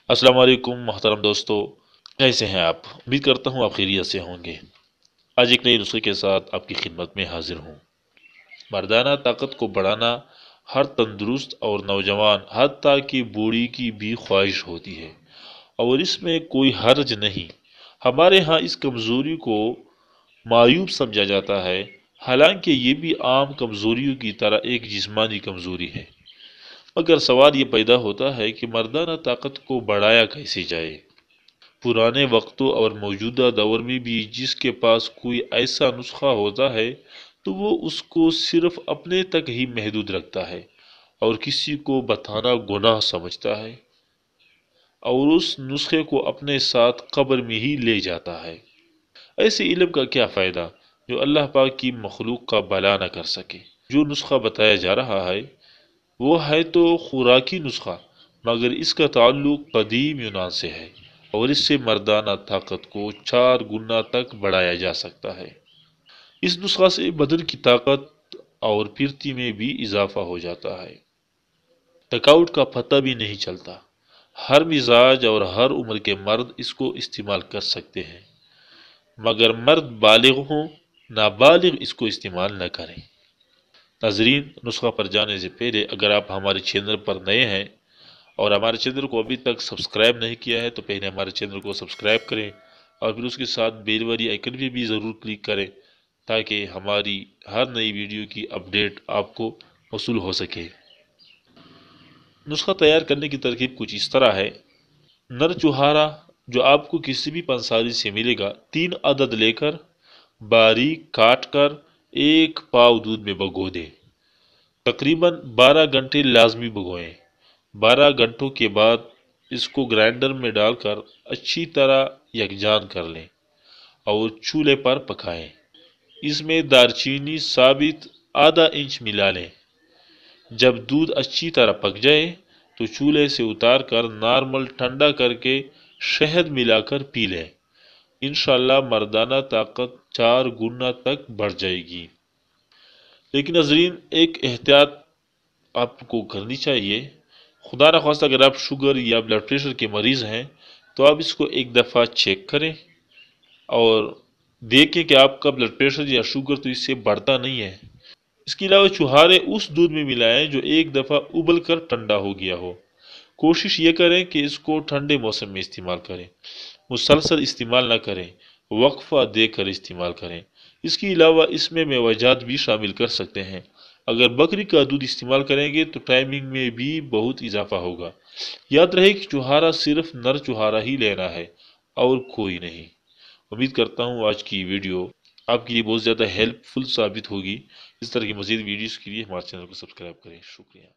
السلام علیکم محترم دوستو، کیسے ہیں آپ؟ امید کرتا ہوں آپ خیریت سے ہوں گے۔ آج ایک نئی نسخے کے ساتھ آپ کی خدمت میں حاضر ہوں۔ مردانہ طاقت کو بڑھانا ہر تندرست اور نوجوان حتیٰ کہ بوڑھی کی بھی خواہش ہوتی ہے، اور اس میں کوئی حرج نہیں۔ ہمارے ہاں اس کمزوری کو معیوب سمجھا جاتا ہے، حالانکہ یہ بھی عام کمزوریوں کی طرح ایک جسمانی کمزوری ہے۔ مگر سوال یہ پیدا ہوتا ہے کہ مردانہ طاقت کو بڑھایا کیسے جائے؟ پرانے وقتوں اور موجودہ دور میں بھی جس کے پاس کوئی ایسا نسخہ ہوتا ہے تو وہ اس کو صرف اپنے تک ہی محدود رکھتا ہے اور کسی کو بتانا گناہ سمجھتا ہے، اور اس نسخے کو اپنے ساتھ قبر میں ہی لے جاتا ہے۔ ایسے علم کا کیا فائدہ جو اللہ پاک کی مخلوق کا بھلا نہ کر سکے؟ جو نسخہ بتایا جا رہا ہے وہ ہے تو خوراکی نسخہ، مگر اس کا تعلق قدیم یونان سے ہے، اور اس سے مردانہ طاقت کو 4 گنا تک بڑھایا جا سکتا ہے۔ اس نسخہ سے بدن کی طاقت اور پھرتی میں بھی اضافہ ہو جاتا ہے۔ تھکاوٹ کا پتہ بھی نہیں چلتا۔ ہر مزاج اور ہر عمر کے مرد اس کو استعمال کر سکتے ہیں، مگر مرد بالغ ہوں نابالغ اس کو استعمال نہ کریں۔ ناظرین، نسخہ پر جانے سے پہلے اگر آپ ہمارے چینل پر نئے ہیں اور ہمارے چینل کو ابھی تک سبسکرائب نہیں کیا ہے تو پہلے ہمارے چینل کو سبسکرائب کریں، اور پھر اس کے ساتھ بیل والی آئیکن پہ بھی ضرور کلک کریں تاکہ ہماری ہر نئی ویڈیو کی اپڈیٹ آپ کو موصول ہو سکے۔ نسخہ تیار کرنے کی ترکیب کچھ اس طرح ہے۔ نر چوہارا جو آپ کو کسی بھی پنساری سے ملے گا 3 عدد لے کر باریک کاٹ کر 1 پاؤ دودھ میں بھگو دیں۔ تقریباً 12 گھنٹے لازمی بھگوئیں۔ 12 گھنٹوں کے بعد اس کو گرائنڈر میں ڈال کر اچھی طرح یکجان کر لیں اور چولہے پر پکائیں۔ اس میں دارچینی ثابت ½ انچ ملا لیں۔ جب دودھ اچھی طرح پک جائے تو چولہے سے اتار کر نارمل ٹھنڈا کر کے شہد ملا کر پی لیں۔ انشاءاللہ مردانہ طاقت 4 گنا تک بڑھ جائے گی۔ لیکن ناظرین، ایک احتیاط آپ کو کرنی چاہیے۔ خدا نخواستہ اگر آپ شوگر یا بلڈ پریشر کے مریض ہیں تو آپ اس کو ایک دفعہ چیک کریں اور دیکھیں کہ آپ کا بلڈ پریشر یا شوگر تو اس سے بڑھتا نہیں ہے۔ اس کے علاوہ چوہارے اس دودھ میں ملائیں جو ایک دفعہ ابل کر ٹھنڈا ہو گیا ہو۔ کوشش یہ کریں کہ اس کو ٹھنڈے موسم میں استعمال کریں، مسلسل استعمال نہ کریں، وقفہ دے کر استعمال کریں۔ اس کے علاوہ اس میں میوجات بھی شامل کر سکتے ہیں۔ اگر بکری کا دودھ استعمال کریں گے تو ٹائمنگ میں بھی بہت اضافہ ہوگا۔ یاد رہے کہ چوہارا صرف نر چوہارا ہی لینا ہے اور کوئی نہیں۔ امید کرتا ہوں آج کی ویڈیو آپ کے لیے بہت زیادہ ہیلپ فل ثابت ہوگی۔ اس طرح کی مزید ویڈیوز کے لیے ہمارے چینل کو سبسکرائب کریں۔ شکریہ۔